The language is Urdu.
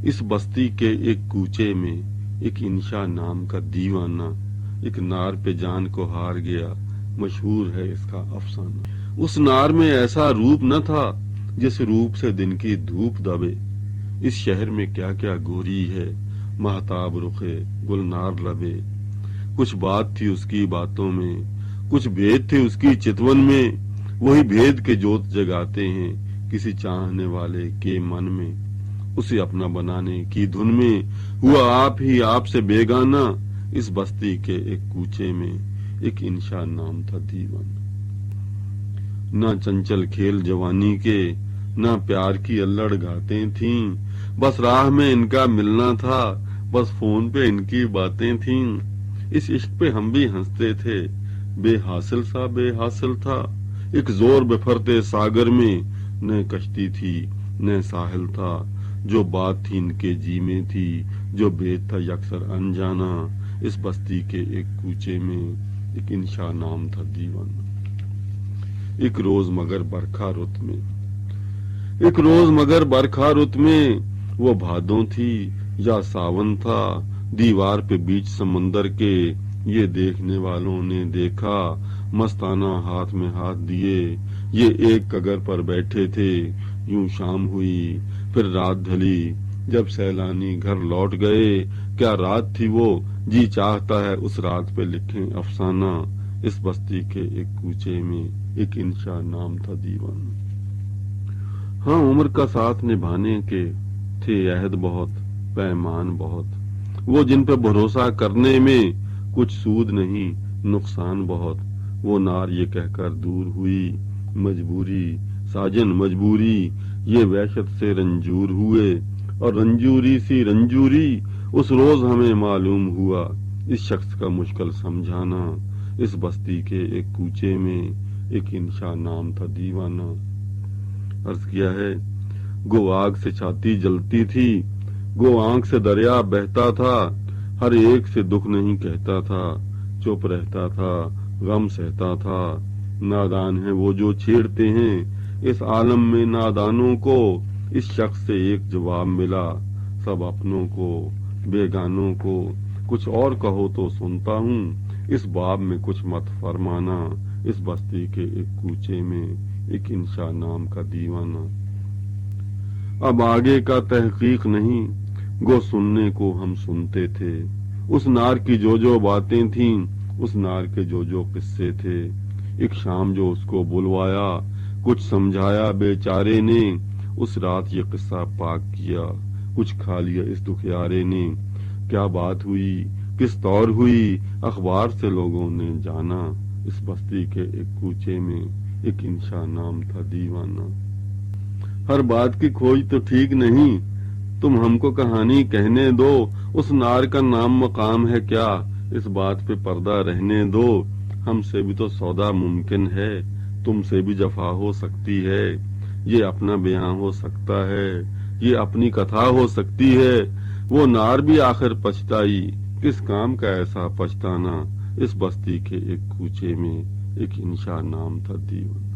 اس بستی کے ایک کوچے میں ایک انشا نام کا دیوانہ ایک نار پہ جان کو ہار گیا، مشہور ہے اس کا افسانہ۔ اس نار میں ایسا روپ نہ تھا جس روپ سے دن کی دھوپ دبے۔ اس شہر میں کیا کیا گوری ہے، مہتاب رخے گلنار لبے۔ کچھ بات تھی اس کی باتوں میں، کچھ بھید تھے اس کی چتون میں، وہی بھید کے جوت جگاتے ہیں کسی چاہنے والے کے من میں۔ اسے اپنا بنانے کی دھن میں ہوا آپ ہی آپ سے بیگانہ، اس بستی کے ایک کوچے میں ایک انشا نام تھا دیوانہ۔ نہ چنچل کھیل جوانی کے، نہ پیار کی الڑ گاتیں تھیں، بس راہ میں ان کا ملنا تھا، بس فون پہ ان کی باتیں تھیں۔ اس عشق پہ ہم بھی ہنستے تھے، بے حاصل سا بے حاصل تھا۔ ایک زور بفرتے ساگر میں، نہ کشتی تھی نہ ساحل تھا، جو بات تھی ان کے جی میں تھی، جو بید تھا یکسر انجانا۔ اس بستی کے ایک کوچے میں ایک انشا نام تھا دیوانہ۔ ایک روز مگر برکھا رت میں وہ بھادوں تھی یا ساون تھا، دیوار پہ بیچ سمندر کے یہ دیکھنے والوں نے دیکھا، مستانہ ہاتھ میں ہاتھ دیے یہ ایک کگر پر بیٹھے تھے۔ یوں شام ہوئی پھر رات ڈھلی، جب سیلانی گھر لوٹ گئے، کیا رات تھی وہ، جی چاہتا ہے اس رات پہ لکھیں افسانہ۔ اس بستی کے ایک کوچے میں ایک انشا نام تھا دیوانہ۔ ہاں عمر کا ساتھ نبھانے کے تھے عہد بہت، پیمان بہت، وہ جن پہ بھروسہ کرنے میں کچھ سود نہیں نقصان بہت۔ وہ نار یہ کہہ کر دور ہوئی، مجبوری ساجن مجبوری، یہ وحشت سے رنجور ہوئے، اور رنجوری سی رنجوری اس روز ہمیں معلوم ہوا، اس شخص کا مشکل سمجھانا۔ اس بستی کے ایک کوچے میں ایک انشا نام تھا دیوانہ۔ عرض کیا ہے، گو آگ سے چھاتی جلتی تھی، گو آنکھ سے دریا بہتا تھا، ہر ایک سے دکھ نہیں کہتا تھا، چپ رہتا تھا غم سہتا تھا۔ نادان ہیں وہ جو چھیڑتے ہیں اس عالم میں نادانوں کو، اس شخص سے ایک جواب ملا، سب اپنوں کو بیگانوں کو۔ کچھ اور کہو تو سنتا ہوں، اس باب میں کچھ مت فرمانا۔ اس بستی کے ایک کوچے میں ایک انشا نام کا دیوانہ۔ اب آگے کا تحقیق نہیں، گو سننے کو ہم سنتے تھے، اس نار کی جو باتیں تھیں، اس نار کے جو قصے تھے۔ ایک شام جو اس کو بلوایا، کچھ سمجھایا بیچارے نے، اس رات یہ قصہ پاک کیا، کچھ کھا لیا اس دکھیارے نے۔ کیا بات ہوئی کس طور ہوئی اخبار سے لوگوں نے جانا، اس بستی کے ایک کوچے میں ایک انشا نام تھا دیوانہ۔ ہر بات کی کھوج تو ٹھیک نہیں، تم ہم کو کہانی کہنے دو، اس نار کا نام مقام ہے کیا، اس بات پہ پردہ رہنے دو۔ ہم سے بھی تو سودا ممکن ہے، تم سے بھی جفا ہو سکتی ہے، یہ اپنا بیاں ہو سکتا ہے، یہ اپنی کتھا ہو سکتی ہے۔ وہ نار بھی آخر پچھتائی، کس کام کا ایسا پچھتانا۔ اس بستی کے ایک کوچے میں ایک انشا نام تھا دیوانہ۔